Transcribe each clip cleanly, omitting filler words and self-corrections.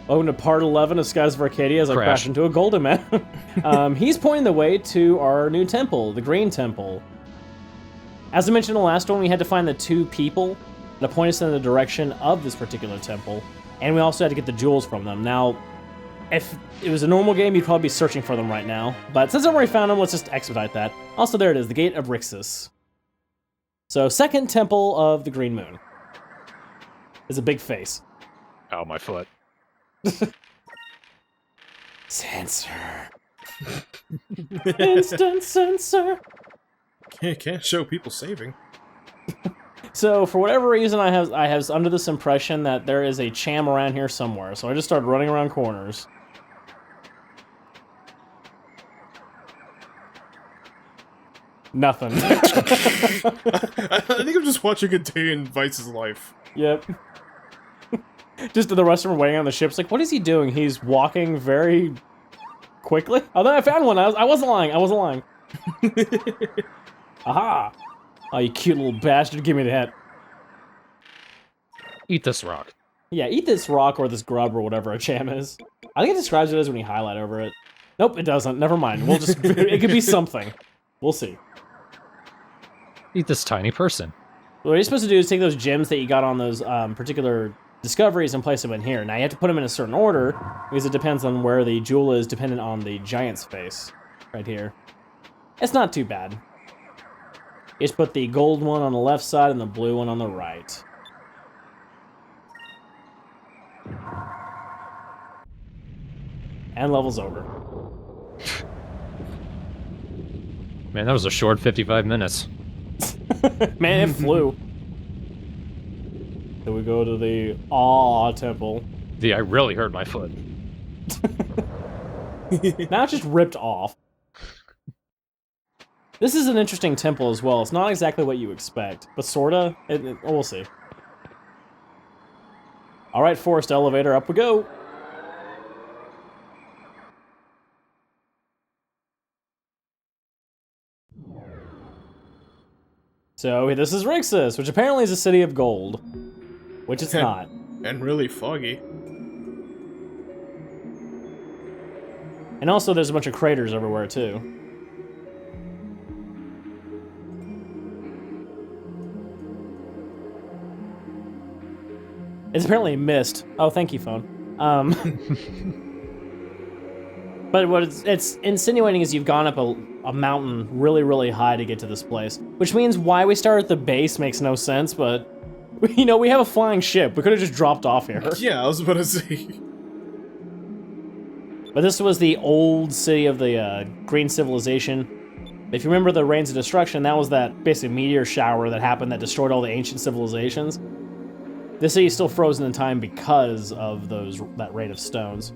Welcome to part 11 of Skies of Arcadia as I crash into a golden man. He's pointing the way to our new temple, the Green Temple. As I mentioned in the last one, we had to find the 2 people that point us in the direction of this particular temple, and we also had to get the jewels from them. Now, if it was a normal game, you'd probably be searching for them right now, but since I've already found them, let's just expedite that. Also, there it is, the Gate of Rixus. So, second temple of the Green Moon. Is a big face. Ow, my foot. Sensor. Instant sensor. Can't show people saving. So for whatever reason, I was under this impression that there is a cham around here somewhere. So I just started running around corners. Nothing. I think I'm just watching a day in Vice's life. Yep. Just the rest of them waiting on the ship's like, what is he doing? He's walking very quickly. Oh, then I found one. I wasn't lying. I wasn't lying. Aha! Oh, you cute little bastard. Give me that. Eat this rock. Yeah, eat this rock or this grub or whatever a cham is. I think it describes it as when you highlight over it. Nope, it doesn't. Never mind. We'll just... it could be something. We'll see. Eat this tiny person. What you're supposed to do is take those gems that you got on those particular discoveries and place them in here. Now, you have to put them in a certain order, because it depends on where the jewel is, dependent on the giant's face. Right here. It's not too bad. You just put the gold one on the left side and the blue one on the right. And level's over. Man, that was a short 55 minutes. Man, it flew. So we go to the Temple. I really hurt my foot. Now it's just ripped off. This is an interesting temple as well. It's not exactly what you expect, but sorta. We'll see. Alright, forest elevator, up we go. So this is Rixus, which apparently is a city of gold. Which it's not. And really foggy. And also there's a bunch of craters everywhere too. It's apparently mist. Oh, thank you, phone. But what it's insinuating is you've gone up a mountain really, really high to get to this place. Which means why we start at the base makes no sense, but... You know, we have a flying ship. We could have just dropped off here. Yeah, I was about to say. But this was the old city of the Green Civilization. If you remember the Rains of Destruction, that was that basically meteor shower that happened that destroyed all the ancient civilizations. This city is still frozen in time because of that rain of stones.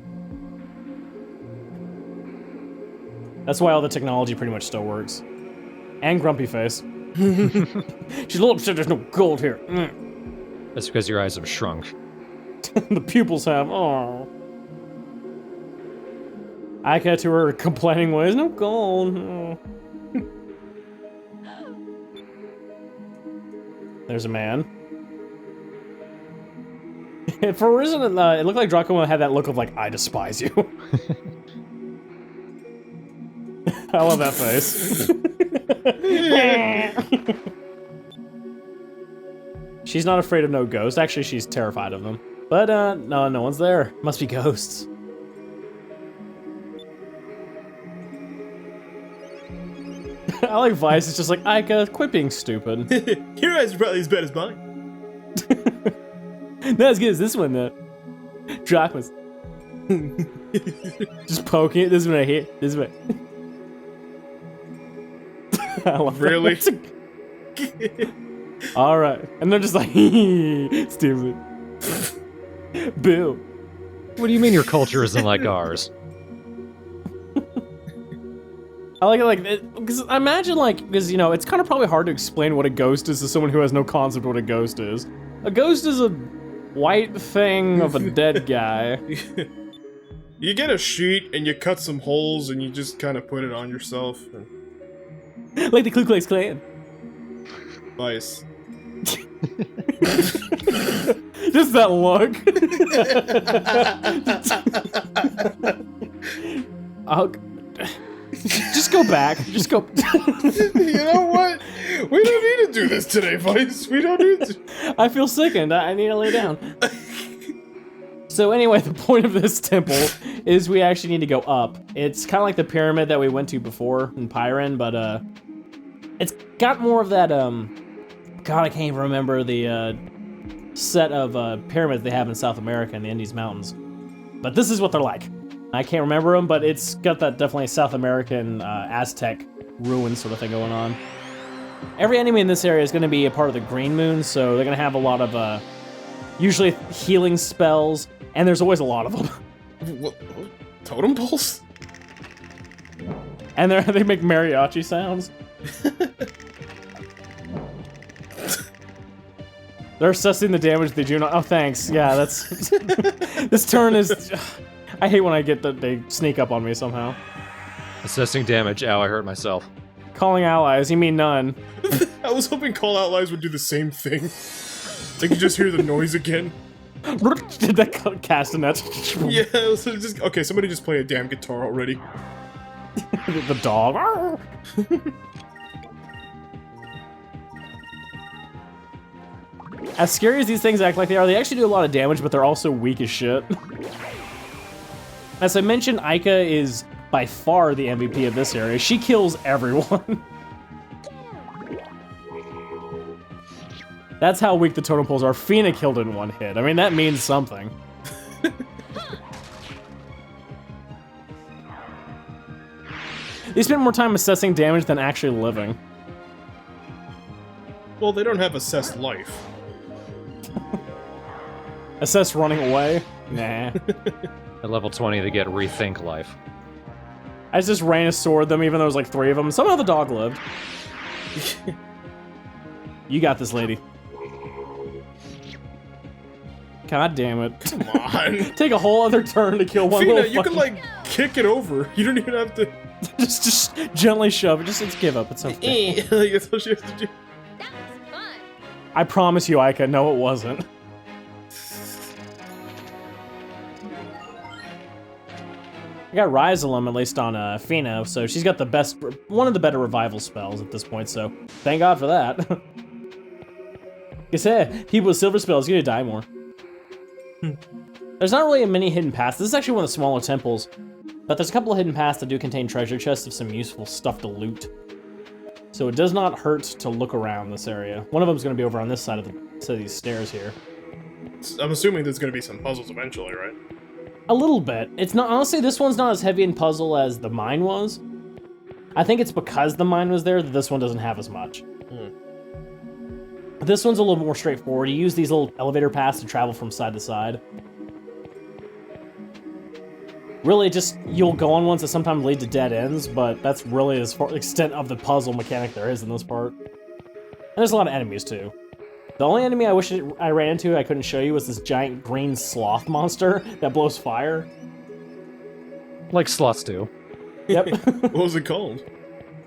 That's why all the technology pretty much still works. And Grumpy Face. She's a little upset there's no gold here. That's because your eyes have shrunk. The pupils have. Oh. Ika to her complaining ways. No gold. Oh. There's a man. And for a reason, it looked like Draco had that look of like, I despise you. I love that face. She's not afraid of no ghosts. Actually, she's terrified of them. But, no one's there. Must be ghosts. I like Vice. It's just like, Ika, quit being stupid. Your eyes are probably as bad as mine. Not as good as this one, though. Drachmas. Just poking it. This is what I hit. This is what. I love really? That. Alright. And they're just like, stupid. Boo. What do you mean your culture isn't like ours? I like it because I imagine because, you know, it's kind of probably hard to explain what a ghost is to someone who has no concept of what a ghost is. A ghost is a white thing of a dead guy. You get a sheet and you cut some holes and you just kind of put it on yourself. Like the Ku Klux Klan. Nice. Just that look. I'll... Just go back. Just go. You know what? We don't need to do this today, Vice. We don't need to. I feel sickened. I need to lay down. So anyway, the point of this temple is we actually need to go up. It's kind of like the pyramid that we went to before in Pyren, but it's got more of that, God, I can't even remember the set of pyramids they have in South America in the Andes Mountains. But this is what they're like. I can't remember them, but it's got that definitely South American Aztec ruin sort of thing going on. Every enemy in this area is going to be a part of the Green Moon, so they're going to have a lot of usually healing spells, and there's always a lot of them. What? Totem poles? And they make mariachi sounds. They're assessing the damage they do not. Oh, thanks. Yeah, that's. This turn is. I hate when I get that they sneak up on me somehow. Assessing damage. Ow, I hurt myself. Calling allies. You mean none? I was hoping call allies would do the same thing. They could just hear the noise again. Did that castanet? Yeah, it was just okay. Somebody just play a damn guitar already. The dog. As scary as these things act like they are, they actually do a lot of damage, but they're also weak as shit. As I mentioned, Aika is by far the MVP of this area. She kills everyone. That's how weak the totem poles are. Fina killed in one hit. I mean, that means something. They spend more time assessing damage than actually living. Well, they don't have assessed life. Assess running away? Nah. At level 20, they get Rethink Life. I just ran a sword them, even though there was like 3 of them. Somehow the dog lived. You got this, lady. God damn it. Come on. Take a whole other turn to kill one Fina, little you can, like, kick it over. You don't even have to... just gently shove it. Just give up. It's okay. Like, that's what you have to do. That was fun. I promise you, Aika, no, it wasn't. I got Rhizolum, at least on Fina, so she's got the best, one of the better revival spells at this point, so thank God for that. Because, hey, people with silver spells, you need to die more. There's not really a many hidden paths. This is actually one of the smaller temples, but there's a couple of hidden paths that do contain treasure chests of some useful stuff to loot. So it does not hurt to look around this area. One of them's going to be over on this side of these stairs here. I'm assuming there's going to be some puzzles eventually, right? A little bit. It's not, honestly, this one's not as heavy in puzzle as the mine was. I think it's because the mine was there that this one doesn't have as much. This one's a little more straightforward. You use these little elevator paths to travel from side to side. Really, just, you'll go on ones that sometimes lead to dead ends, but that's really as far extent of the puzzle mechanic there is in this part. And there's a lot of enemies, too. The only enemy I wish I ran into I couldn't show you was this giant green sloth monster that blows fire. Like sloths do. Yep. What was it called?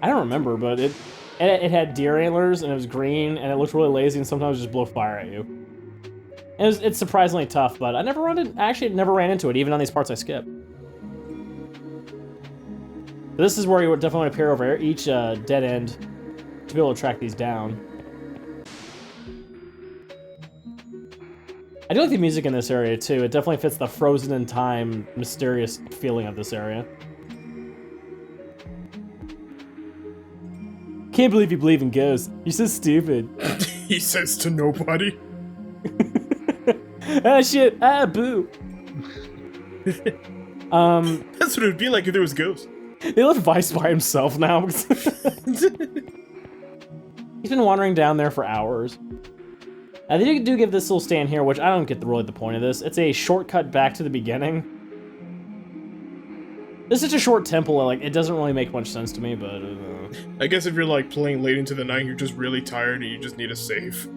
I don't remember, but it had deer antlers, and it was green, and it looked really lazy, and sometimes just blow fire at you. And it's surprisingly tough, but I never ran into it, even on these parts I skipped. This is where you would definitely want to peer over each dead end to be able to track these down. I do like the music in this area, too. It definitely fits the frozen in time, mysterious feeling of this area. Can't believe you believe in ghosts. You're so stupid. He says to nobody. Ah, shit. Ah, boo. That's what it would be like if there was ghosts. They left Vice by himself now. He's been wandering down there for hours. They do give this little stand here, which I don't get really the point of this. It's a shortcut back to the beginning. This is such a short temple, like, it doesn't really make much sense to me, but... I guess if you're, like, playing late into the night, you're just really tired and you just need a save.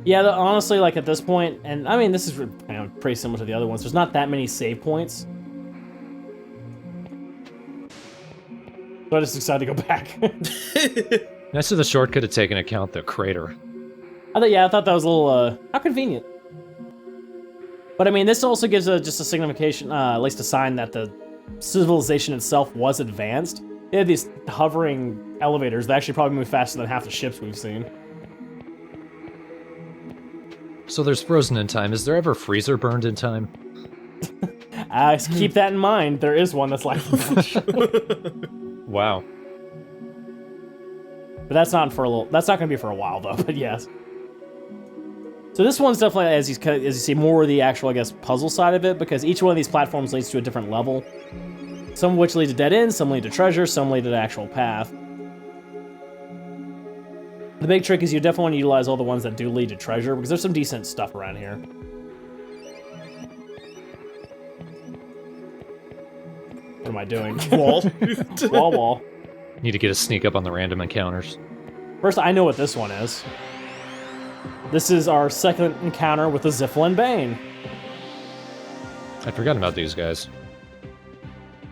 Yeah, honestly, like, at this point, and, I mean, this is pretty similar to the other ones, there's not that many save points. So I just decided to go back. Next to the shortcut to take into account the crater. I thought that was a little, how convenient. But I mean, this also gives just a signification, at least a sign that the civilization itself was advanced. They had these hovering elevators that actually probably move faster than half the ships we've seen. So there's frozen in time. Is there ever freezer burned in time? Keep that in mind. There is one that's like Wow. But that's not for a little. That's not going to be for a while though. But yes. So this one's definitely, as you see, more of the actual, I guess, puzzle side of it, because each one of these platforms leads to a different level. Some of which lead to dead ends, some lead to treasure, some lead to the actual path. The big trick is you definitely want to utilize all the ones that do lead to treasure, because there's some decent stuff around here. What am I doing? Wall. Wall. Need to get a sneak up on the random encounters. First, I know what this one is. This is our second encounter with the Zelin Bane. I'd forgotten about these guys.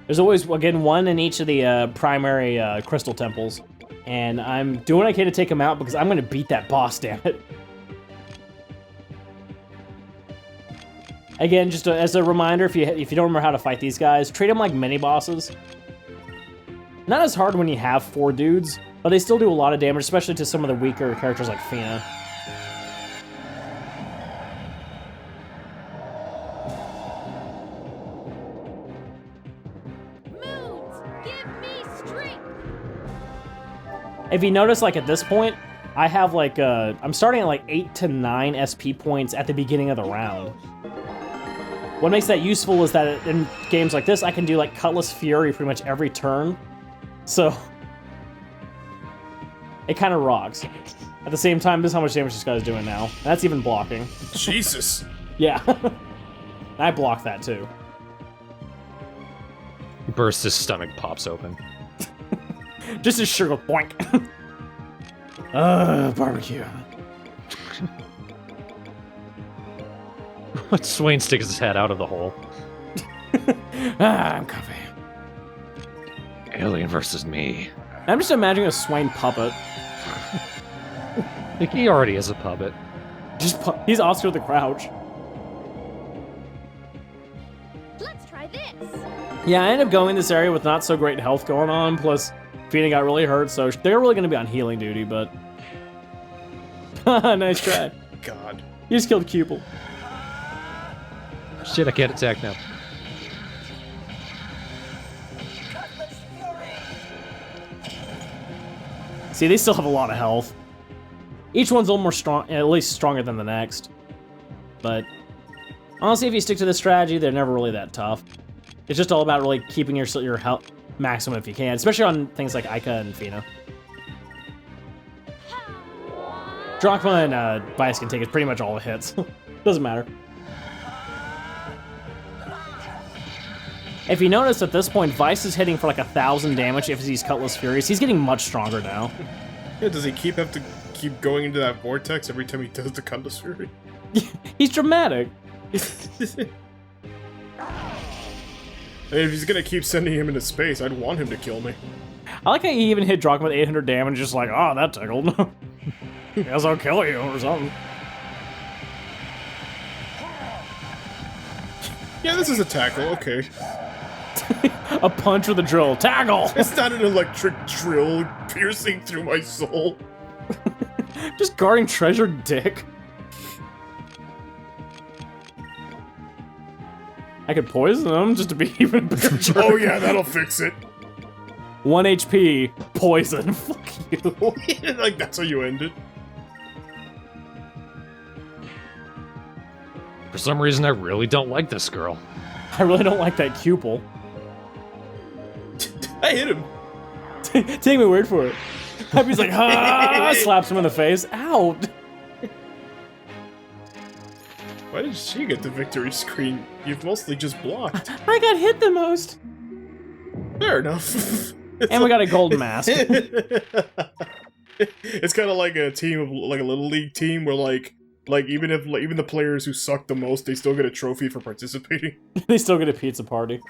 There's always, again, one in each of the primary crystal temples. And I'm doing what I can to take him out because I'm going to beat that boss, damn it. Again, just as a reminder, if you don't remember how to fight these guys, treat them like mini-bosses. Not as hard when you have 4 dudes, but they still do a lot of damage, especially to some of the weaker characters like Fina. If you notice, like, at this point, I have, like, I'm starting at, like, 8 to 9 SP points at the beginning of the round. What makes that useful is that in games like this, I can do, like, Cutlass Fury pretty much every turn. So, it kind of rocks. At the same time, this is how much damage this guy's doing now. And that's even blocking. Jesus. Yeah. I blocked that, too. He bursts, his stomach pops open. Just his sugar boink. Barbecue. Swain sticks his head out of the hole. I'm comfy. Alien versus me. I'm just imagining a Swain puppet. Like, he already is a puppet. He's Oscar the Grouch. Let's try this. Yeah, I ended up going this area with not so great health going on, plus Fina got really hurt, so they're really going to be on healing duty, but... Nice try. God. You just killed Cupel. Shit, I can't attack now. See, they still have a lot of health. Each one's a little more strong, at least stronger than the next. But honestly, if you stick to this strategy, they're never really that tough. It's just all about really keeping your health maximum if you can, especially on things like Ica and Fina. Drachma and Vice can take it pretty much all the hits. Doesn't matter. If you notice at this point, Vice is hitting for like 1,000 damage if he's Cutlass Furious. He's getting much stronger now. Yeah, does he have to keep going into that vortex every time he does the Cutlass Fury? He's dramatic. If he's gonna keep sending him into space, I'd want him to kill me. I like how he even hit Drachma with 800 damage, just like, oh, that tickled. Guess I'll kill you or something. Yeah, this is a tackle, okay. A punch with a drill. Tackle! It's not an electric drill piercing through my soul. Just guarding treasure, dick. I could poison him just to be even a bigger jerk. Oh yeah, that'll fix it. 1 HP, poison. Fuck you. Like, that's how you end it. For some reason, I really don't like this girl. I really don't like that Cupel. I hit him. Take my word for it. Happy's like, ah, slaps him in the face. Ow. Why did she get the victory screen? You've mostly just blocked. I got hit the most. Fair enough. And we got a golden mask. It's kind of like a team of, like a little league team where like even the players who suck the most, they still get a trophy for participating. They still get a pizza party.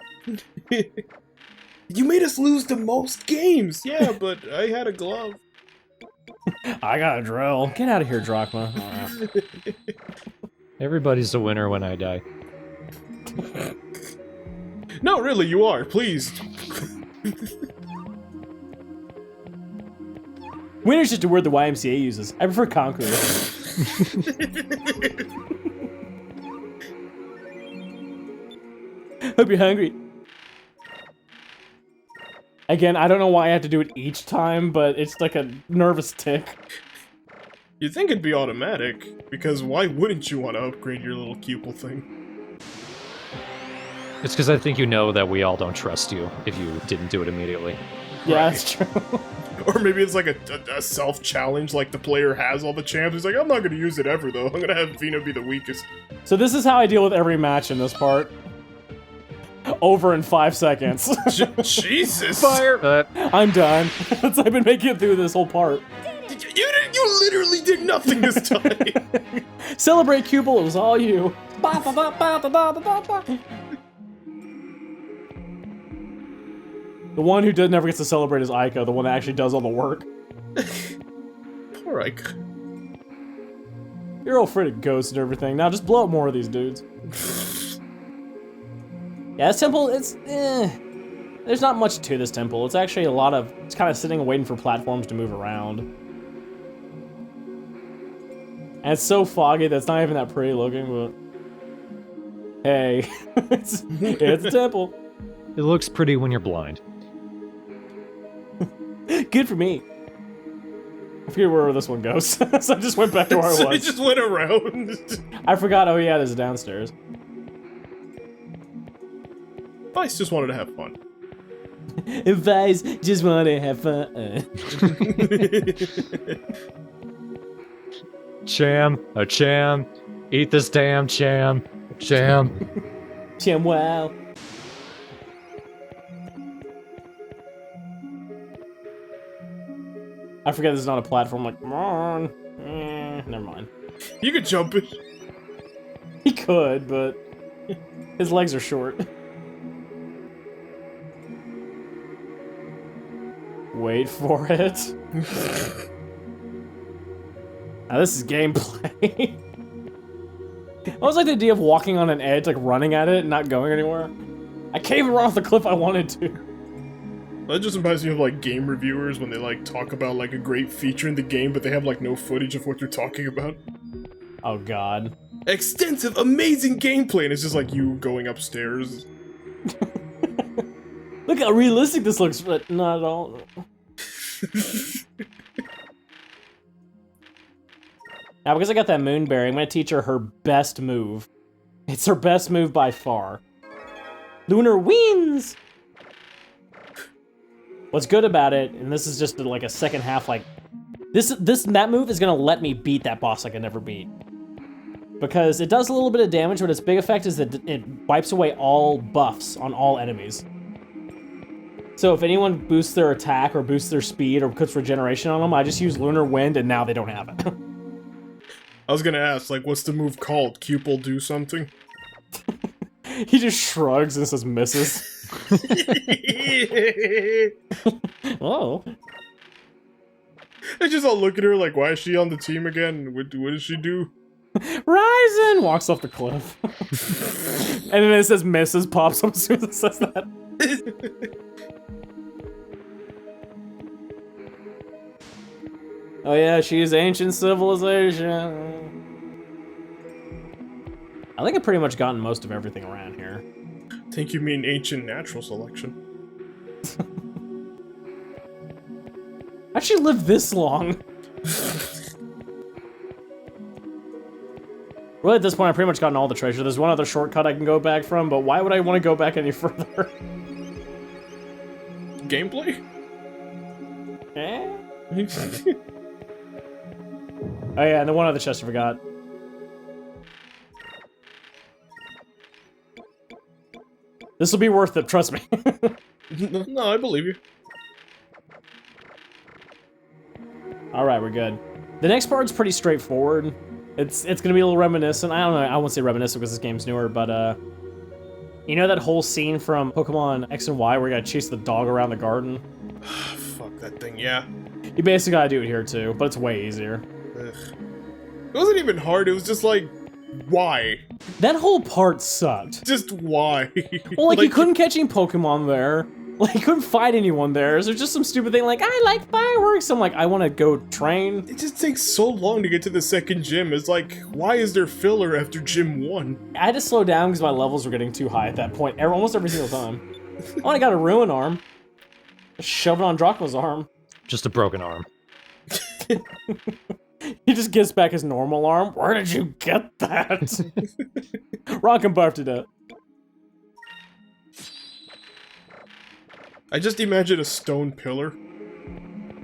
You made us lose the most games. Yeah, but I had a glove. I got a drill. Get out of here, Drachma. Everybody's a winner when I die. No, really, you are. Please. Winner's just a word the YMCA uses. I prefer conqueror. Hope you're hungry. Again, I don't know why I have to do it each time, but it's like a nervous tick. You'd think it'd be automatic, because why wouldn't you want to upgrade your little pupil thing? It's because I think you know that we all don't trust you if you didn't do it immediately. Yeah, Right. that's true. Or maybe it's like a self-challenge, like the player has all the champs. He's like, I'm not going to use it ever, though. I'm going to have Vina be the weakest. So this is how I deal with every match in this part. Over in 5 seconds. Jesus! Fire! I'm done. I've been making it through this whole part. You literally did nothing this time! Celebrate Cupel, it was all you. The one who never gets to celebrate is Aika, the one that actually does all the work. Poor Ike. You're all afraid of ghosts and everything. Now just blow up more of these dudes. Yeah, this temple, there's not much to this temple. It's actually it's kind of sitting and waiting for platforms to move around. And it's so foggy that it's not even that pretty looking, but... Hey, it's a temple. It looks pretty when you're blind. Good for me. I forget where this one goes, so I just went back to where I was. It just went around. I forgot, oh yeah, there's a downstairs. Vice just wanted to have fun. Vice just want to have fun. Cham, a cham, eat this damn cham, cham. Cham wow. I forget there's not a platform, like, come on. Never mind. You could jump it. He could, but his legs are short. Wait for it. Now this is gameplay. I always like the idea of walking on an edge, like running at it and not going anywhere. I can't even run off the cliff I wanted to. That just reminds me of like game reviewers when they like talk about like a great feature in the game, but they have like no footage of what they're talking about. Oh god. Extensive, amazing gameplay, and it's just like you going upstairs. Look how realistic this looks, but not at all. Now, because I got that Moonberry, I'm gonna teach her best move. It's her best move by far. Lunar wins! What's good about it, and this is just like a second half, like... That move is gonna let me beat that boss I can never beat. Because it does a little bit of damage, but its big effect is that it wipes away all buffs on all enemies. So if anyone boosts their attack, or boosts their speed, or puts regeneration on them, I just use Lunar Wind, and now they don't have it. I was gonna ask, like, what's the move called? Cupel do something? He just shrugs and says misses. Oh. I just all look at her like, why is she on the team again? What does she do? Ryzen! Walks off the cliff. And then it says misses, pops up as soon as it says that. Oh yeah, she's ancient civilization. I think I've pretty much gotten most of everything around here. Think you mean ancient natural selection? How'd she live this long? Really, at this point, I've pretty much gotten all the treasure. There's one other shortcut I can go back from, but why would I want to go back any further? Gameplay? Eh? Oh yeah, and the one other chest I forgot. This will be worth it, trust me. No, I believe you. Alright, we're good. The next part's pretty straightforward. It's gonna be a little reminiscent. I don't know, I won't say reminiscent because this game's newer, but you know that whole scene from Pokemon X and Y where you gotta chase the dog around the garden? Fuck that thing, yeah. You basically gotta do it here too, but it's way easier. Ugh. It wasn't even hard, it was just like, Why? That whole part sucked. Just why? Well, like you couldn't catch any Pokemon there. Like, you couldn't fight anyone there. So there's just some stupid thing like, I like fireworks. I'm like, I want to go train. It just takes so long to get to the second gym. It's like, why is there filler after gym 1? I had to slow down because my levels were getting too high at that point. Almost every single time. Oh, I got a ruin arm. Just shove it on Drachma's arm. Just a broken arm. He just gives back his normal arm. Where did you get that? Rock'em barfed it up. I just imagine a stone pillar.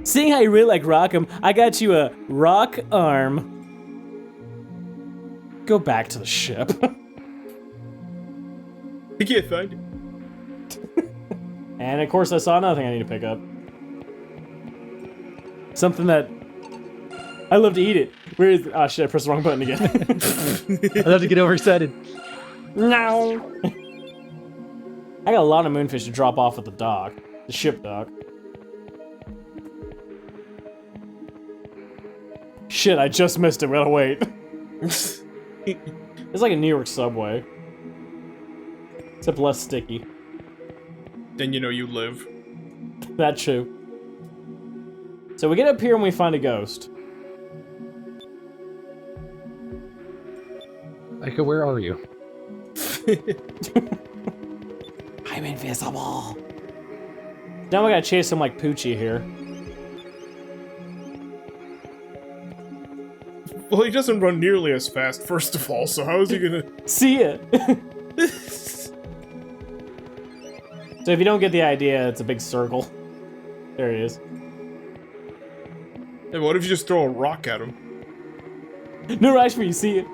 Seeing how you really like Rock'em, I got you a rock arm. Go back to the ship. I can't find it. And of course I saw another thing I need to pick up. Something that... I love to eat it. Where is it? Oh shit, I pressed the wrong button again. I love to get overexcited. No! I got a lot of moonfish to drop off at the dock. The ship dock. Shit, I just missed it. We gotta wait. It's like a New York subway. Except less sticky. Then you know you live. That's true. So we get up here and we find a ghost. Aika, where are you? I'm invisible. Now we gotta chase him like Poochie here. Well, he doesn't run nearly as fast, first of all, so how is he gonna... See it. So if you don't get the idea, it's a big circle. There he is. Hey, what if you just throw a rock at him? No rush for you, see it.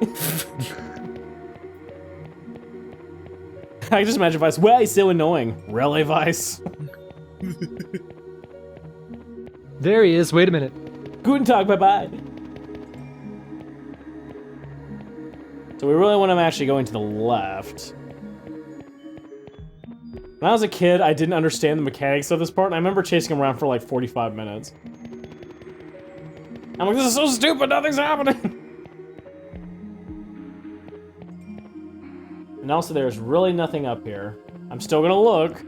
I can just imagine Vice. Well, he's so annoying. Really, Vice? There he is. Wait a minute. Guten Tag, bye-bye. So we really want him actually going to the left. When I was a kid, I didn't understand the mechanics of this part, and I remember chasing him around for like 45 minutes. I'm like, this is so stupid, nothing's happening! And also, there's really nothing up here. I'm still gonna look.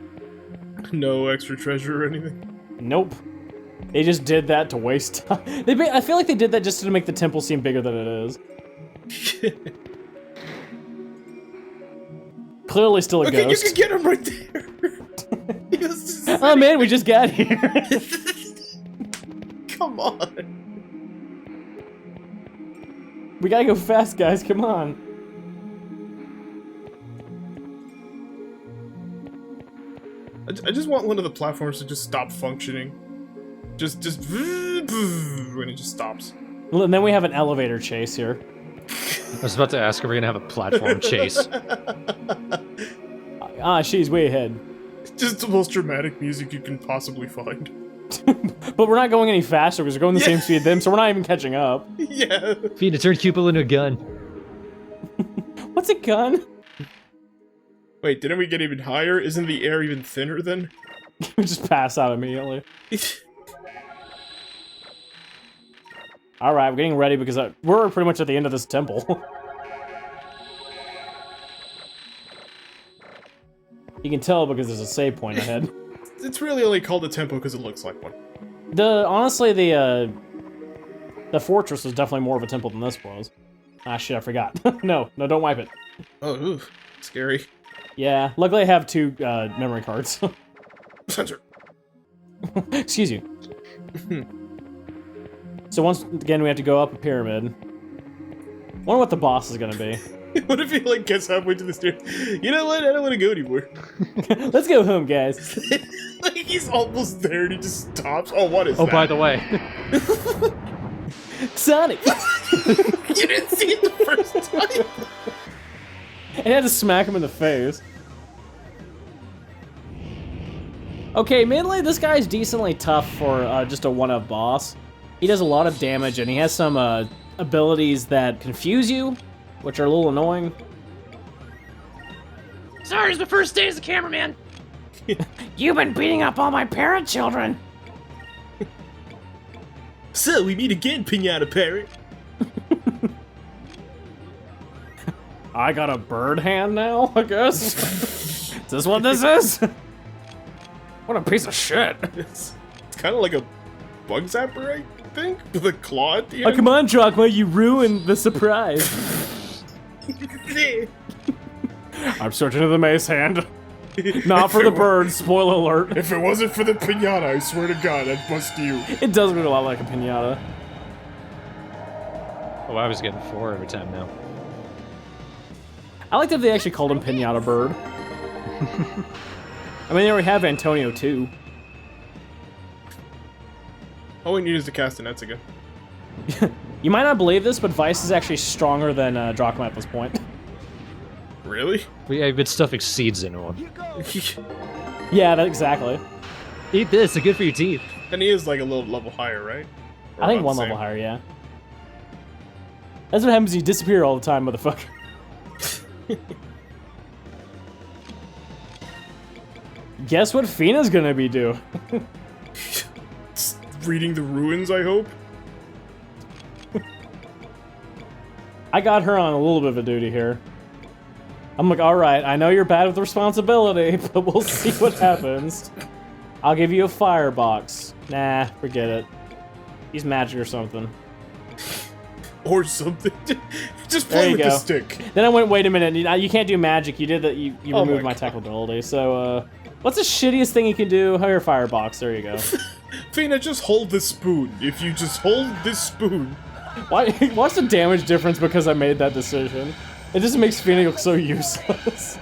No extra treasure or anything? Nope. They just did that to waste time. I feel like they did that just to make the temple seem bigger than it is. Clearly still a okay, ghost. you can get him right there. Oh man, we just got here. Come on. We gotta go fast, guys. Come on. I just want one of the platforms to just stop functioning. Just when it just stops. Well, and then we have an elevator chase here. I was about to ask, are we gonna have a platform chase? She's way ahead. Just the most dramatic music you can possibly find. But we're not going any faster because we're going the same speed as them, so we're not even catching up. Yeah. Feed a turnpupil into a gun. What's a gun? Wait, didn't we get even higher? Isn't the air even thinner then? We just pass out immediately. Alright, we're getting ready because we're pretty much at the end of this temple. You can tell because there's a save point ahead. It's really only called a temple because it looks like one. Honestly, the fortress was definitely more of a temple than this was. Ah, shit, I forgot. No, don't wipe it. Oh, ooh, scary. Yeah, luckily I have 2 memory cards. Sensor. Excuse you. So once again, we have to go up a pyramid. Wonder what the boss is gonna be. What if he like gets halfway to the stairs? You know what? I don't want to go anymore. Let's go home, guys. Like he's almost there and he just stops. Oh, what is that? Oh, by the way. Sonic! You didn't see it the first time. I had to smack him in the face. Okay, mainly this guy's decently tough for just a one-up boss. He does a lot of damage and he has some abilities that confuse you, which are a little annoying. Sorry, it's the first day as a cameraman. You've been beating up all my parent children. So we meet again, Pinata Parrot. I got a bird hand now, I guess? Is this what this is? What a piece of shit. It's kind of like a bug zapper, I think, with a claw at the Oh, end. come on, Drachma, you ruined the surprise. I'm searching for the mace hand. Not for the bird, spoiler alert. If it wasn't for the pinata, I swear to God, I'd bust you. It does look a lot like a pinata. Oh, I was getting 4 every time now. I like that they actually called him Pinata Bird. I mean, they already have Antonio, too. All we need is to cast the nets again. You might not believe this, but Vice is actually stronger than Drachma at this point. Really? I've been stuffing seeds into him. Yeah, exactly. Eat this, it's good for your teeth. And he is like a little level higher, right? Or I think about one the level same? higher, yeah. That's what happens when you disappear all the time, motherfucker. Guess what Fina's gonna be doing? Reading the ruins, I hope? I got her on a little bit of a duty here. I'm like, alright, I know you're bad with responsibility, but we'll see what happens. I'll give you a firebox. Nah, forget it. Use magic or something. Or something. Just There play you with the go. stick. Then I went, wait a minute, you can't do magic. You did that, you Oh removed my my God. tackle ability. So, what's the shittiest thing you can do? Hire a firebox, there you go. Fina, just hold this spoon. If you just hold this spoon. What's the damage difference because I made that decision? It just makes Fina look so useless.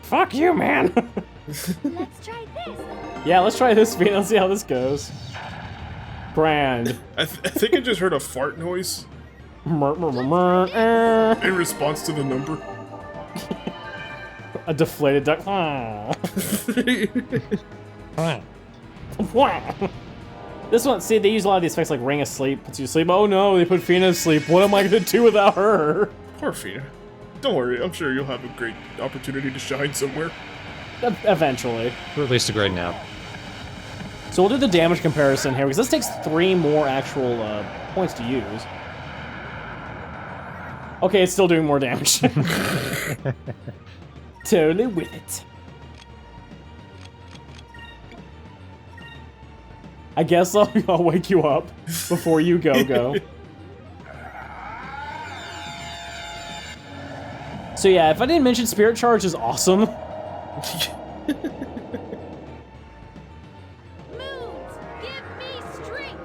Fuck you, man! Let's try this. Yeah, let's try this, Fina. Let's see how this goes. Brand. I think I just heard a fart noise A in response to the number. deflated duck. This one, see, they use a lot of these effects like Ring of Sleep, puts you to sleep. Oh no, they put Fina to sleep. What am I gonna do without her? Poor Fina. Don't worry, I'm sure you'll have a great opportunity to shine somewhere. Eventually. Or at least a great nap. So we'll do the damage comparison here, because this takes 3 more actual points to use. Okay, it's still doing more damage. Totally with it. I guess I'll wake you up before you go. So yeah, if I didn't mention Spirit Charge is awesome. Moons, give me strength.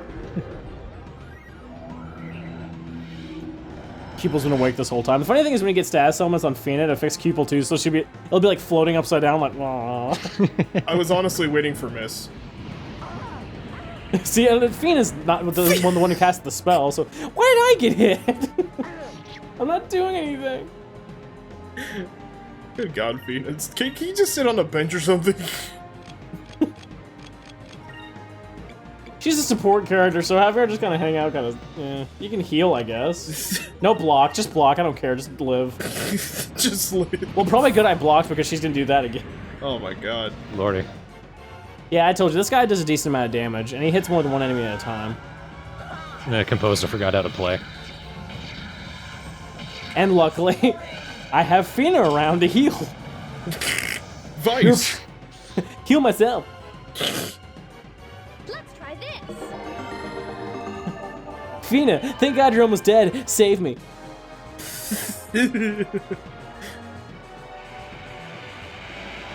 Cupel's been awake this whole time. The funny thing is when you get status elements on Fina, it affects Cupel too, so it'll be like floating upside down like, aww. I was honestly waiting for Miss. See, and Fina's not the one who cast the spell, so why did I get hit? I'm not doing anything. Good God, Fina. Can you just sit on a bench or something? She's a support character, so have her just kind of hang out, kind of. Yeah, you can heal, I guess. No block, just block. I don't care, just live. Just live. Well, probably good I blocked because she's gonna do that again. Oh my God. Lordy. Yeah, I told you this guy does a decent amount of damage, and he hits more than one enemy at a time. The composer forgot how to play. And luckily, I have Fina around to heal. Vice! Heal myself. Let's try this. Fina, thank God you're almost dead. Save me.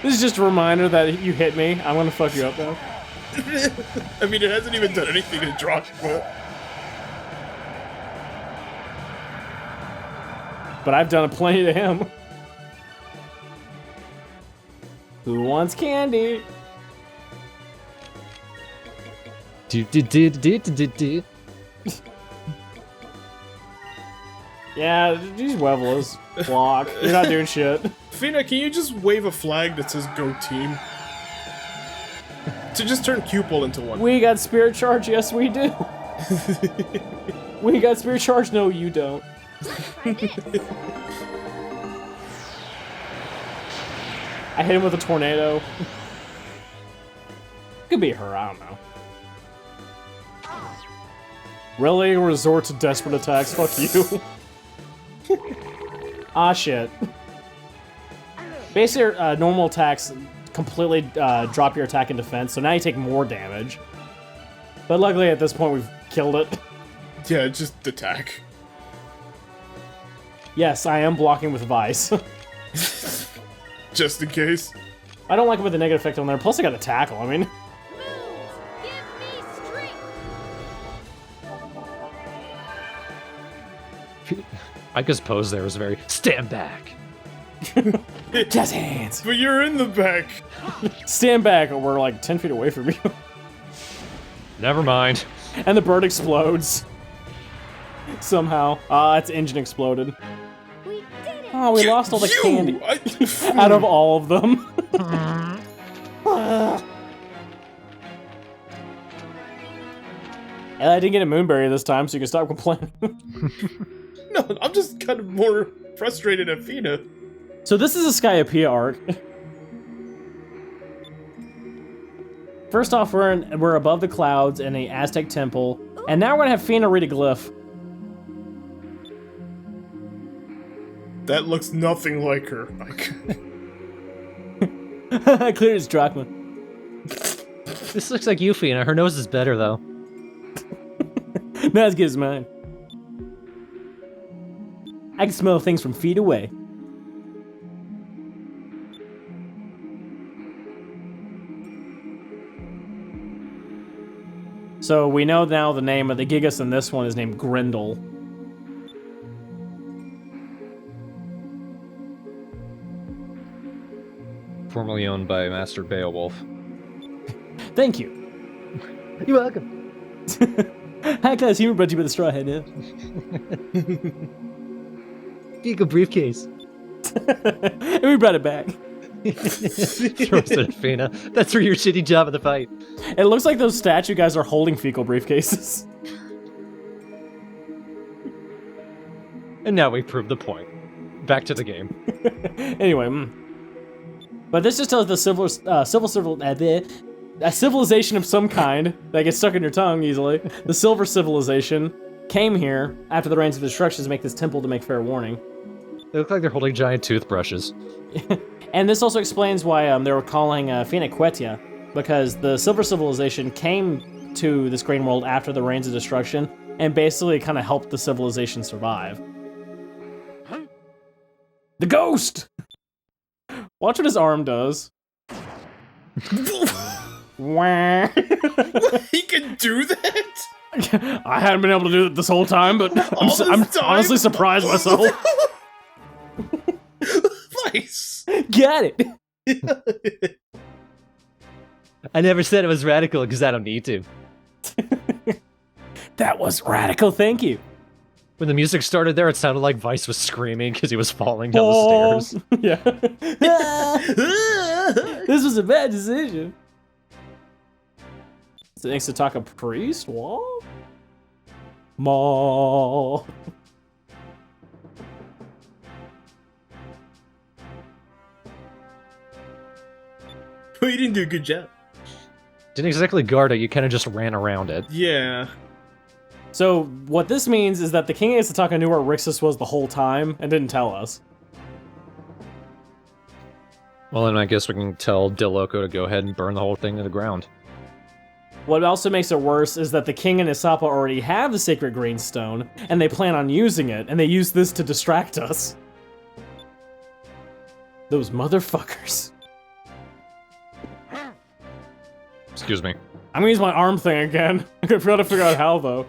This is just a reminder that you hit me. I'm gonna fuck you up now. I mean, it hasn't even done anything to Drachma. But I've done plenty to him. Who wants candy? Yeah, these Wevelers. Block. You're not doing shit. Fina, can you just wave a flag that says Go Team? To just turn Cupel into one. We got Spirit Charge. Yes, we do. We got Spirit Charge. No, you don't. Try this. I hit him with a tornado. Could be her. I don't know. Really? Resort to desperate attacks? Fuck you. Ah, shit. Basically, normal attacks completely drop your attack and defense, so now you take more damage. But luckily, at this point, we've killed it. Yeah, just attack. Yes, I am blocking with Vice. Just in case. I don't like it with the negative effect on there, plus I got a tackle, I mean... Moves, give me strength. Ika's pose there was very, stand back. Jazz hands! But you're in the back. Stand back, or we're like 10 feet away from you. Never mind. And the bird explodes. Somehow. Its engine exploded. We did it. Oh, we lost all the You! candy out of all of them. And I didn't get a moonberry this time, so you can stop complaining. No, I'm just kind of more frustrated at Fina. So this is a Skyapea arc. First off, we're above the clouds in a Aztec temple, and now we're gonna have Fina read a glyph. That looks nothing like her. Clear as Drachma. This looks like Yuffie, and her nose is better, though. Not as good as mine. I can smell things from feet away. So we know now the name of the Gigas in this one is named Grindle. Formerly owned by Master Beowulf. Thank you. You're welcome. High class humor brought to you by TheStrawhatNO. Vehicle briefcase. And we brought it back. Throws it at Fina. That's for your shitty job of the fight. It looks like those statue guys are holding fecal briefcases. And now we prove the point. Back to the game. Anyway, but this just tells the a civilization of some kind that gets stuck in your tongue easily. The Silver Civilization came here after the Rains of Destruction to make this temple to make fair warning. They look like they're holding giant toothbrushes. And this also explains why they were calling Fina Quetia, because the Silver Civilization came to this Green World after the Rains of Destruction and basically kind of helped the civilization survive. The ghost! Watch what his arm does. Wah. He can do that? I hadn't been able to do it this whole time, but I'm honestly surprised myself. Nice. Got it. I never said it was radical because I don't need to. That was radical, thank you. When the music started there, it sounded like Vice was screaming because he was falling down the stairs. Yeah. This was a bad decision. So thanks to talk a priest? What? Ma. You didn't do a good job. Didn't exactly guard it, you kind of just ran around it. Yeah. So what this means is that the King of Sataka knew where Rixus was the whole time and didn't tell us. Well, then I guess we can tell Diloco to go ahead and burn the whole thing to the ground. What also makes it worse is that the King and Isapa already have the Sacred Green Stone, and they plan on using it, and they use this to distract us. Those motherfuckers. Excuse me. I'm gonna use my arm thing again. I forgot to figure out how, though.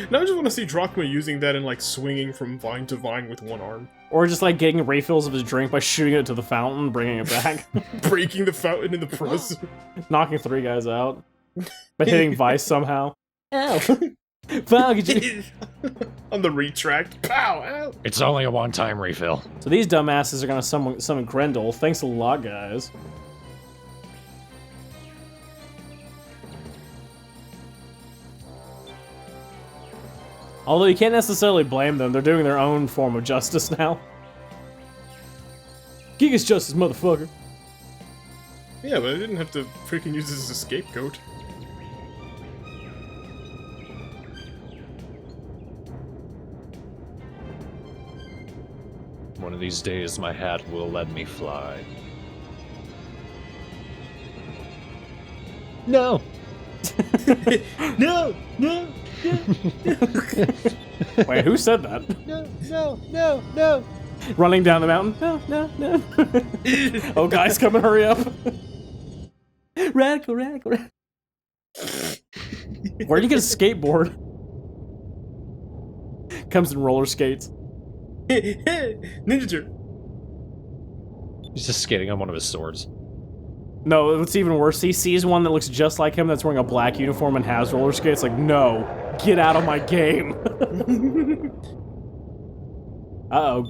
Now I just want to see Drachma using that and like swinging from vine to vine with one arm. Or just like getting refills of his drink by shooting it to the fountain, bringing it back. Breaking the fountain in the press. Knocking 3 guys out. By hitting Vice somehow. Ow! Wow, could you... On the retract. Pow! Ow! It's only a one-time refill. So these dumbasses are gonna summon Grindle. Thanks a lot, guys. Although you can't necessarily blame them, they're doing their own form of justice now. Gigas justice, motherfucker. Yeah, but I didn't have to freaking use this as a scapegoat. One of these days, my hat will let me fly. No! No, no, Wait, who said that? No! Running down the mountain? No. Oh, guys, come and hurry up. Radical. Where'd you get a skateboard? Comes in roller skates. Ninja Turtle. He's just skating on one of his swords. No, it's even worse. He sees one that looks just like him that's wearing a black uniform and has roller skates. Like, no, get out of my game. Uh-oh.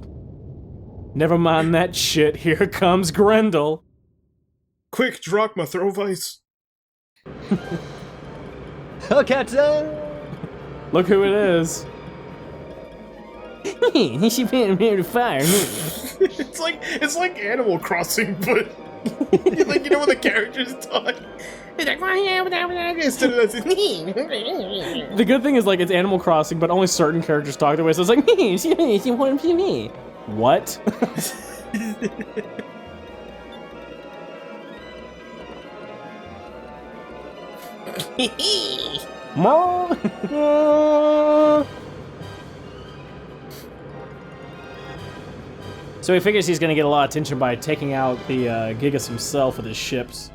Never mind that shit. Here comes Grindle. Quick, Drachma, throw vice. Captain! Look who it is. He should be here to fire me. it's like Animal Crossing, but like, you know when the characters talk. It's like, instead of that, The good thing is, like, it's Animal Crossing, but only certain characters talk that way, so it's like, she want to be me. What? So he figures he's gonna get a lot of attention by taking out the Gigas himself with his ships.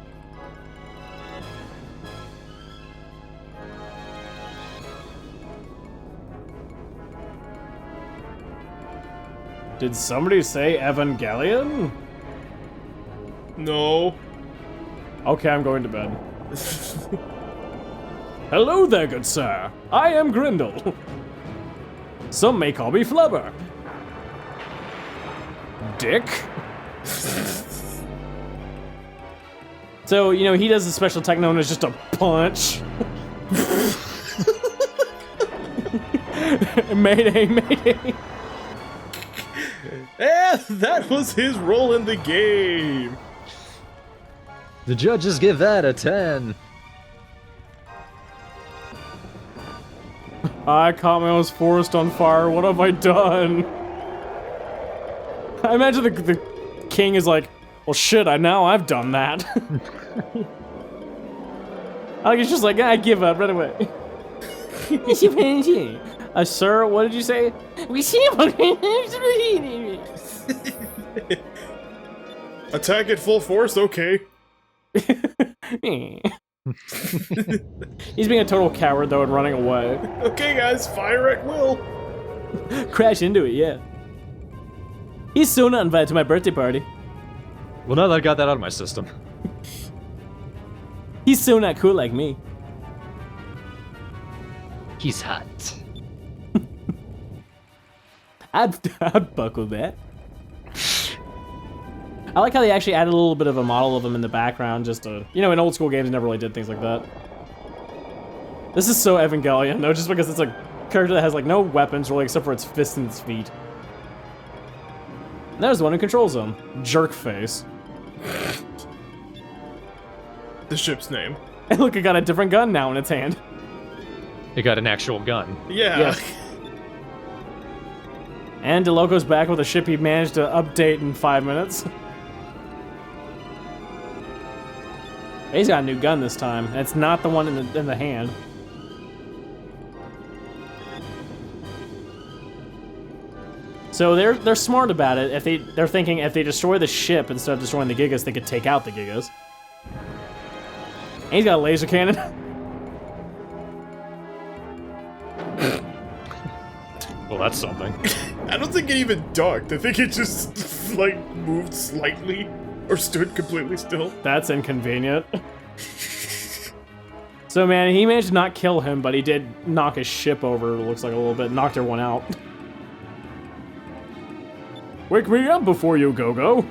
Did somebody say Evangelion? no. Okay, I'm going to bed. Hello there, good sir. I am Grindle. Some may call me Flubber. Dick. So, you know, he does a special tech known as just a punch. Mayday. That was his role in the game. The judges give that a 10. I caught my own forest on fire. What have I done? I imagine the king is like, well, shit, now I've done that. Like, it's just like, I give up right away. Sir, what did you say? Attack at full force, okay. He's being a total coward, though, and running away. Okay, guys, fire at will. Crash into it, yeah. He's so not invited to my birthday party. Well, now that I got that out of my system. He's so not cool like me. He's hot. I'd buckle that. I like how they actually added a little bit of a model of him in the background, just to, you know, in old school games, you never really did things like that. This is so Evangelion, though, just because it's a character that has, like, no weapons, really, except for its fists and its feet. And there's the one who controls him. Jerk face. The ship's name. And look, it got a different gun now in its hand. It got an actual gun. Yeah. Yes. And DeLoco's back with a ship he managed to update in 5 minutes. He's got a new gun this time, and it's not the one in the hand. So they're smart about it. If they're thinking if they destroy the ship instead of destroying the Gigas, they could take out the Gigas. And he's got a laser cannon. Well, that's something. I don't think it even ducked. I think it just, like, moved slightly or stood completely still. That's inconvenient. So, man, he managed to not kill him, but he did knock his ship over, it looks like a little bit. Knocked everyone out. Wake me up before you go-go.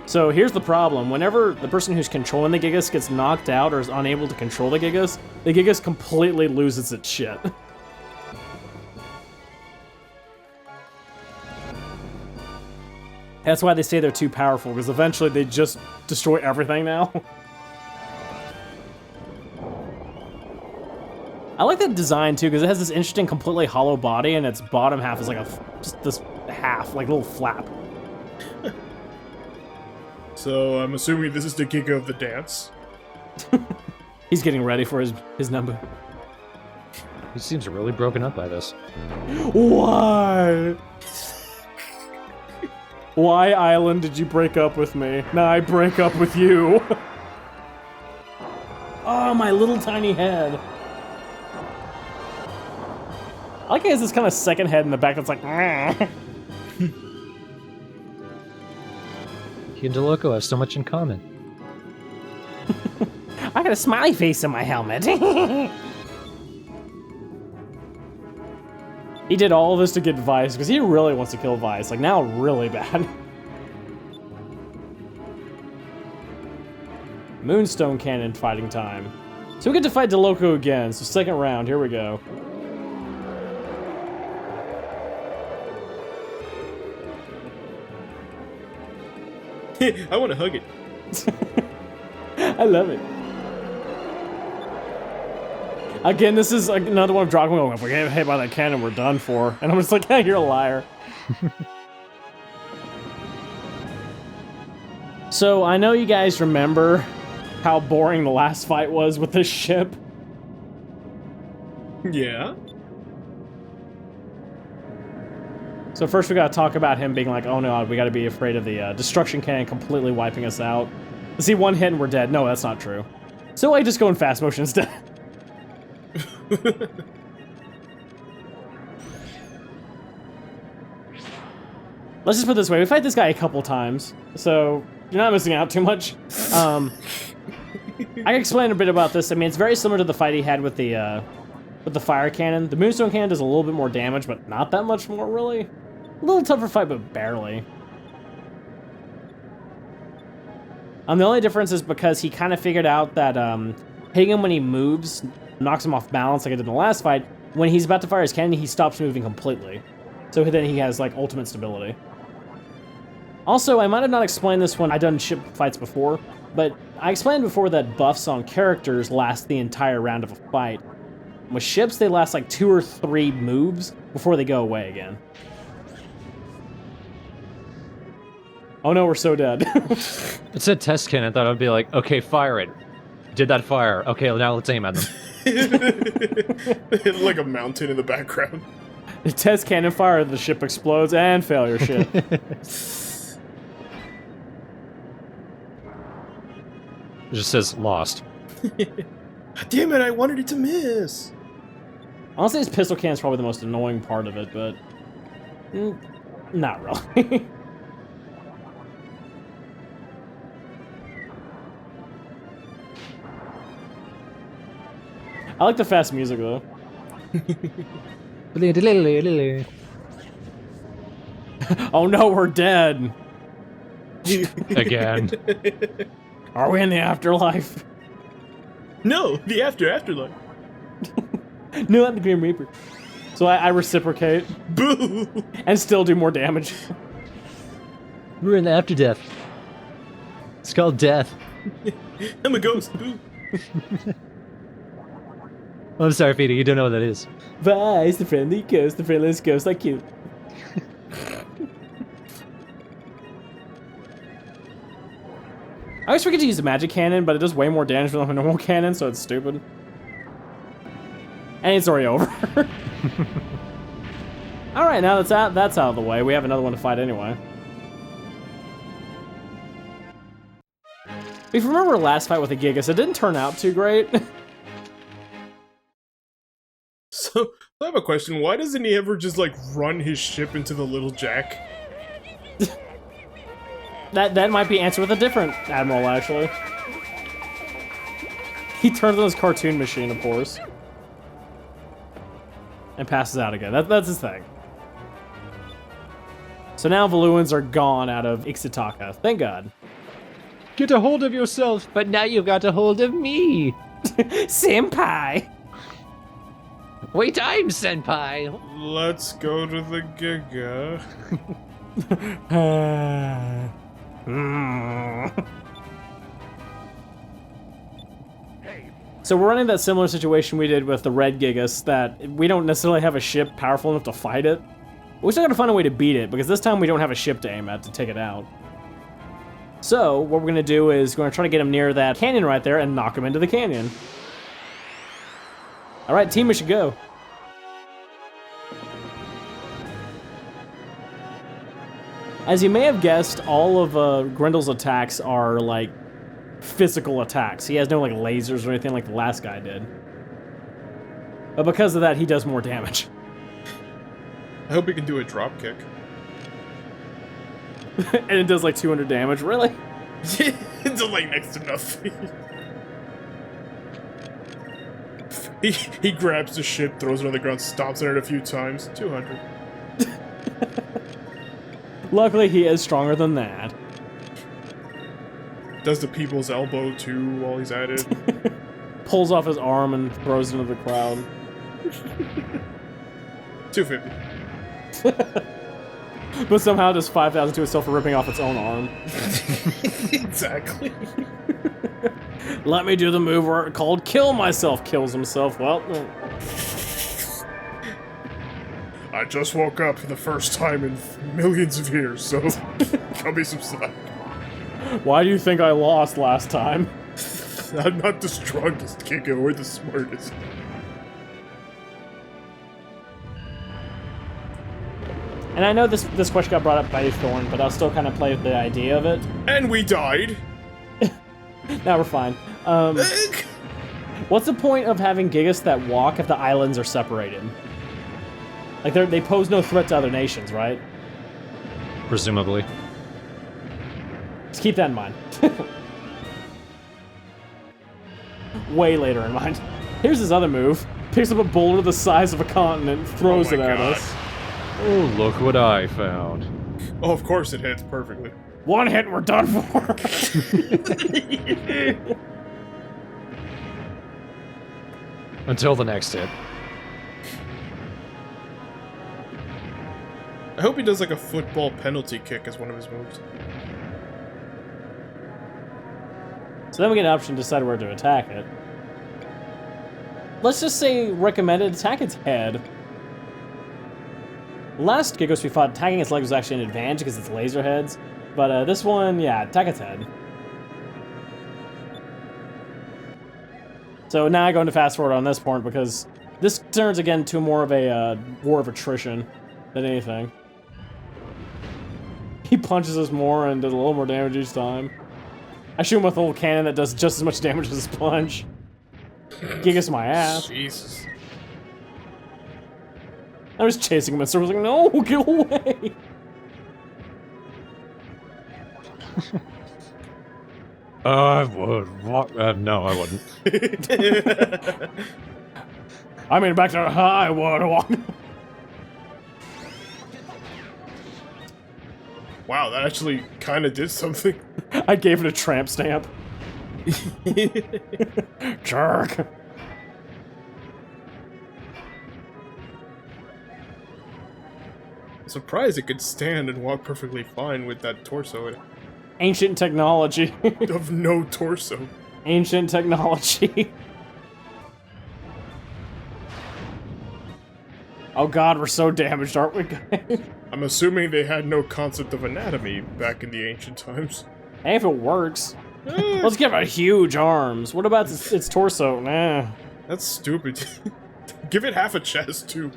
So here's the problem. Whenever the person who's controlling the Gigas gets knocked out or is unable to control the Gigas completely loses its shit. That's why they say they're too powerful, because eventually they just destroy everything now. I like that design too, because it has this interesting, completely hollow body, and its bottom half is like just this half, like a little flap. So I'm assuming this is the Giga of the dance. He's getting ready for his number. He seems really broken up by this. Why? Why, Island, did you break up with me? Now I break up with you. Oh, my little tiny head. I like it has this kind of second head in the back that's like... He and DeLoco have so much in common. I got a smiley face in my helmet. He did all of this to get Vice, because he really wants to kill Vice. Like, now really bad. Moonstone Cannon fighting time. So we get to fight DeLoco again, so second round, here we go. I want to hug it. I love it. Again, this is another one of Dragon going, if we get hit by that cannon, we're done for. And I'm just like, hey, you're a liar. So, I know you guys remember how boring the last fight was with this ship. Yeah. So first we gotta talk about him being like, oh no, we gotta be afraid of the destruction cannon completely wiping us out. See, one hit and we're dead. No, that's not true. So I just go in fast motion instead. Let's just put it this way, we fight this guy a couple times, so you're not missing out too much. I can explain a bit about this. I mean, it's very similar to the fight he had with the fire cannon. The Moonstone Cannon does a little bit more damage, but not that much more, really. A little tougher fight, but barely. The only difference is because he kind of figured out that hitting him when he moves knocks him off balance like I did in the last fight. When he's about to fire his cannon, he stops moving completely. So then he has, like, ultimate stability. Also, I might have not explained this when I've done ship fights before, but I explained before that buffs on characters last the entire round of a fight. With ships, they last like 2 or 3 moves before they go away again. Oh no, we're so dead. It said test cannon. I thought I'd be like, okay, fire it. Did that fire? Okay, now let's aim at them. Like a mountain in the background. The test cannon fire, the ship explodes, and failure ship. It just says lost. Damn it, I wanted it to miss. Honestly, his pistol cannon is probably the most annoying part of it, but... not really. I like the fast music, though. Oh no, we're dead! Again. Are we in the afterlife? No, the afterlife. No, not the Grim Reaper. So I reciprocate. Boo! And still do more damage. We're in the after death. It's called death. I'm a ghost. Boo! Oh, I'm sorry, Peter, you don't know what that is. Vice, the friendly ghost, the friendliest ghost like you. I always forget to use the magic cannon, but it does way more damage than a normal cannon, so it's stupid. And it's already over. Alright, now that's out of the way. We have another one to fight anyway. If you remember our last fight with the Gigas, it didn't turn out too great. So, I have a question. Why doesn't he ever just, like, run his ship into the little jack? That might be answered with a different admiral, actually. He turns on his cartoon machine, of course. And passes out again. That's his thing. So now Valuans are gone out of Ixtaka. Thank God. Get a hold of yourself, but now you've got a hold of me. Senpai! Wait, I'm Senpai. Let's go to the Giga. So we're running that similar situation we did with the red Gigas, that we don't necessarily have a ship powerful enough to fight it. We still gotta find a way to beat it, because this time we don't have a ship to aim at to take it out. So, what we're gonna do is we're gonna try to get him near that canyon right there and knock him into the canyon. Alright, team, we should go. As you may have guessed, all of Grindle's attacks are, like, physical attacks. He has no, like, lasers or anything like the last guy did. But because of that, he does more damage. I hope he can do a drop kick. And it does, like, 200 damage, really? It's like next to nothing. He grabs the ship, throws it on the ground, stomps on it a few times. 200. Luckily, he is stronger than that. Does the people's elbow too while he's at it. Pulls off his arm and throws it into the crowd. 250. But somehow does 5,000 to itself for ripping off its own arm. Exactly. Let me do the move called kill myself. Kills himself. Well, I just woke up for the first time in millions of years, so cut me some slack. why do you think I lost last time? I'm not the strongest, Giga, or the smartest. And I know this question got brought up by Thorn, but I'll still kind of play with the idea of it. And we died. Now we're fine. What's the point of having Gigas that walk if the islands are separated? Like, they pose no threat to other nations, right? Presumably. Just keep that in mind. Way later in mind. Here's his other move. Picks up a boulder the size of a continent, throws it at us. Oh, look what I found. Oh, of course it hits perfectly. One hit and we're done for. Until the next hit. I hope he does like a football penalty kick as one of his moves. So then we get an option to decide where to attack it. Let's just say recommended attack its head. Last Gigas we fought, attacking its leg was actually an advantage because it's laser heads. But this one, yeah, attack its head. So now I go into fast forward on this point because this turns again to more of a war of attrition than anything. He punches us more and does a little more damage each time. I shoot him with a little cannon that does just as much damage as his punch. Gigas my ass. Jesus. I'm just chasing him in circles like, no, get away! I would walk. No, I wouldn't. I mean, back to I would walk. Wow, that actually kind of did something. I gave it a tramp stamp. Jerk. I'm surprised it could stand and walk perfectly fine with that torso Ancient technology. of no torso. Ancient technology. Oh god, we're so damaged, aren't we, guys? I'm assuming they had no concept of anatomy back in the ancient times. Hey, if it works. Let's give it huge arms. What about its torso? Nah. That's stupid. Give it half a chest, too.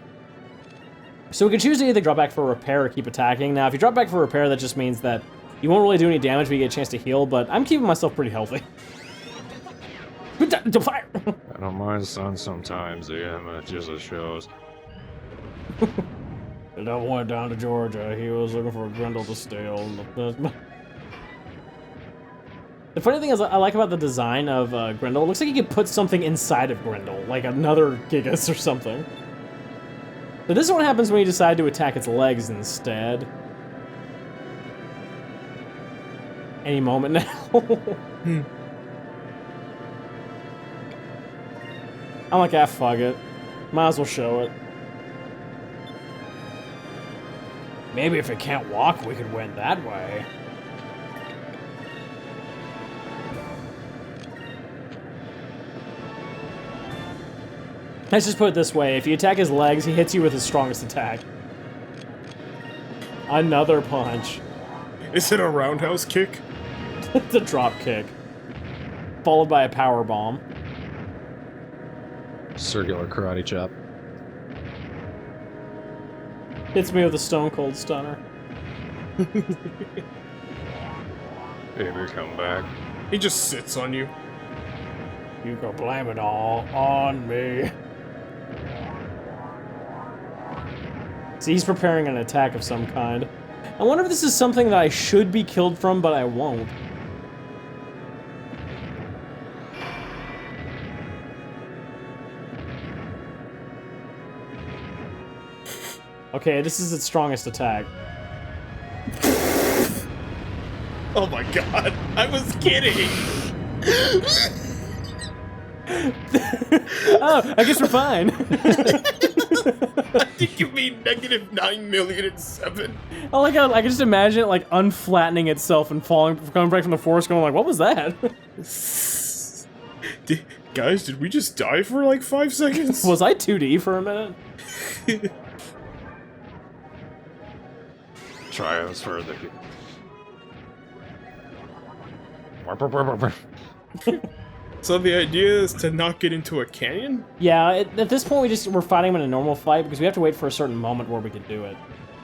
So we can choose to either drop back for repair or keep attacking. Now, if you drop back for repair, that just means that you won't really do any damage, but you get a chance to heal, but I'm keeping myself pretty healthy. Fire! I don't mind sun sometimes, yeah, it just shows. The devil went down to Georgia. He was looking for a Grindle to steal. The funny thing is, I like about the design of Grindle, it looks like you could put something inside of Grindle, like another Gigas or something. But this is what happens when you decide to attack its legs instead. Any moment now. I'm like, ah, fuck it. Might as well show it. Maybe if it can't walk, we could win that way. Let's just put it this way. If you attack his legs, he hits you with his strongest attack. Another punch. Is it a roundhouse kick? It's a drop kick. Followed by a power bomb. Circular karate chop. Hits me with a stone cold stunner. Baby, come back. He just sits on you. You can blame it all on me. See, he's preparing an attack of some kind. I wonder if this is something that I should be killed from, but I won't. Okay, this is its strongest attack. Oh my god, I was kidding! Oh, I guess we're fine. I think you mean -9,000,007. Oh, like I can just imagine it like unflattening itself and falling, coming back from the forest, going like, "What was that?" Guys, did we just die for like 5 seconds? Was I 2D for a minute? Try us further. So the idea is to not get into a canyon? Yeah. At this point, we're fighting him in a normal fight because we have to wait for a certain moment where we can do it.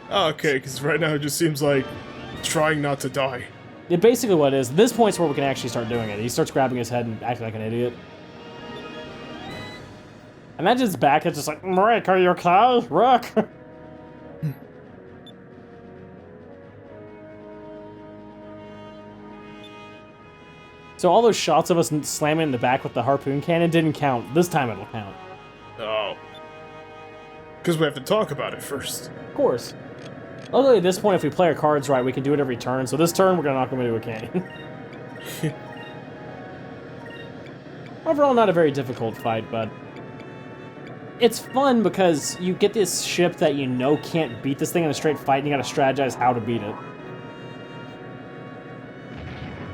Oh, okay, because right now it just seems like trying not to die. It basically what it is. This point's where we can actually start doing it. He starts grabbing his head and acting like an idiot. Imagine his back. It's just like, Rick, are you okay? Rick. So all those shots of us slamming in the back with the harpoon cannon didn't count. This time it'll count. Oh. Because we have to talk about it first. Of course. Luckily at this point, if we play our cards right, we can do it every turn. So this turn, we're gonna knock him into a canyon. Overall, not a very difficult fight, but it's fun because you get this ship that you know can't beat this thing in a straight fight, and you gotta strategize how to beat it.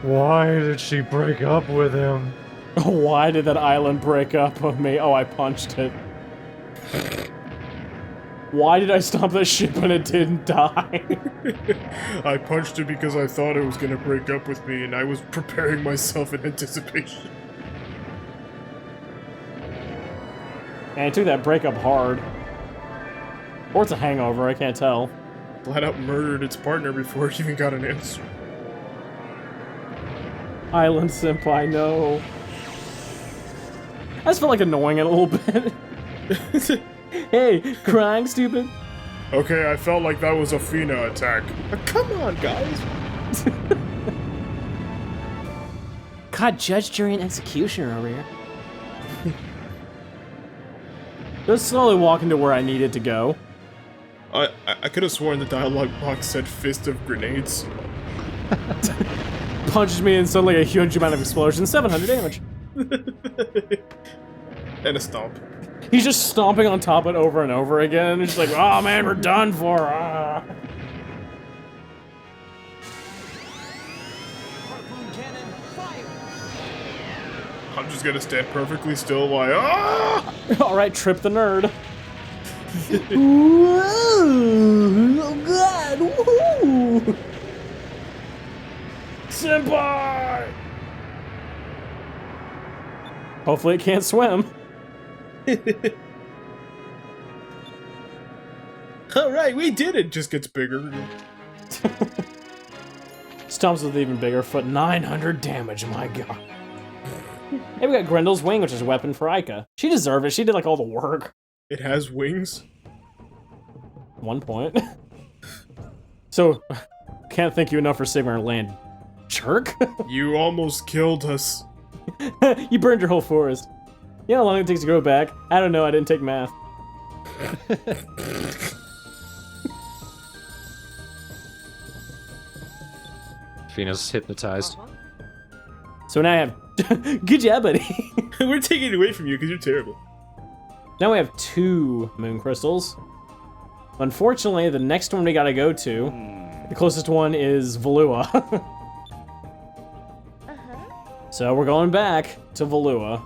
Why did she break up with him? Why did that island break up with me? Oh, I punched it. Why did I stop that ship and it didn't die? I punched it because I thought it was going to break up with me, and I was preparing myself in anticipation. And I took that breakup hard. Or it's a hangover, I can't tell. Flat out murdered its partner before it even got an answer. Island Senpai, no. I just felt like annoying it a little bit. Hey, crying, stupid? Okay, I felt like that was a Fina attack. Come on, guys. God, judge, jury, and executioner over here. Just slowly walking to where I needed to go. I could have sworn the dialogue box said fist of grenades. Punches me and suddenly a huge amount of explosions. 700 damage. And a stomp. He's just stomping on top of it over and over again. And it's like, oh man, we're done for. Ah. I'm just gonna stand perfectly still while ah! Alright, trip the nerd. Whoa, oh god, woohoo! Senpai! Hopefully it can't swim. Alright, we did it! Just gets bigger. Stomps with even bigger foot. 900 damage, my god. Hey, we got Grindle's wing, which is a weapon for Aika. She deserved it. She did like all the work. It has wings? 1 point. So, can't thank you enough for saving our land. Jerk. You almost killed us. You burned your whole forest. You know how long it takes to grow back? I don't know, I didn't take math. Fina's hypnotized. So now I have... Good job, buddy. We're taking it away from you because you're terrible. Now we have 2 moon crystals. Unfortunately, the next one we gotta go to, the closest one is Valua. So we're going back to Valua.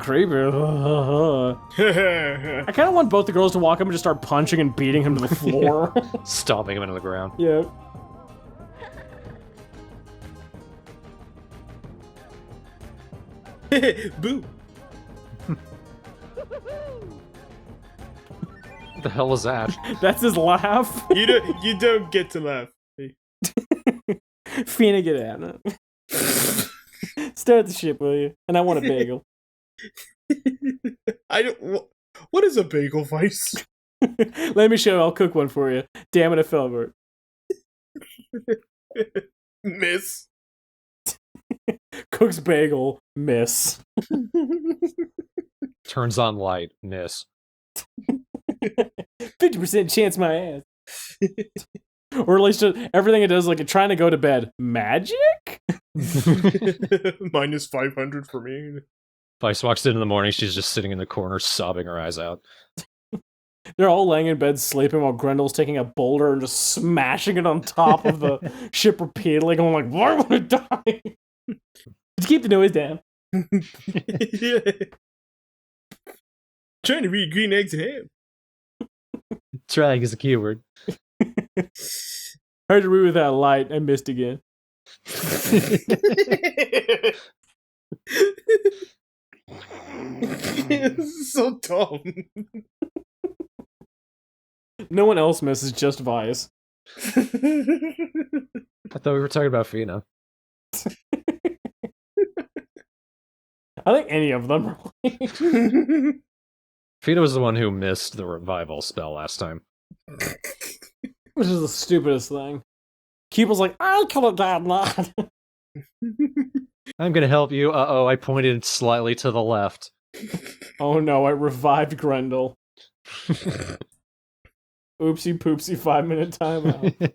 Creepy. I kind of want both the girls to walk up and just start punching and beating him to the floor. Stomping him into the ground. Yeah. Boo. What the hell was that? That's his laugh. You don't get to laugh. Fina, get out. Start the ship, will you? And I want a bagel. I don't. What is a bagel vice? Let me show you. I'll cook one for you. Damn it, I fell for it. Miss. Cooks bagel, miss. Turns on light, miss. 50% chance my ass. Or at least everything it does, like it trying to go to bed. Magic? Minus 500 for me. Vice walks in the morning, she's just sitting in the corner, sobbing her eyes out. They're all laying in bed sleeping while Grindle's taking a boulder and just smashing it on top of the ship repeatedly, going like, why would I die? Just keep the noise down. Yeah. Trying to read green eggs and ham. Trying is a keyword. Hard to read without light. I missed again. This is so dumb. No one else misses, just Vice. I thought we were talking about Fina. I think any of them are like... Fina was the one who missed the revival spell last time. Which is the stupidest thing. Keeple's like, I could have done that. I'm gonna help you. Uh-oh, I pointed slightly to the left. Oh no, I revived Grindle. Oopsie poopsie 5-minute timeout.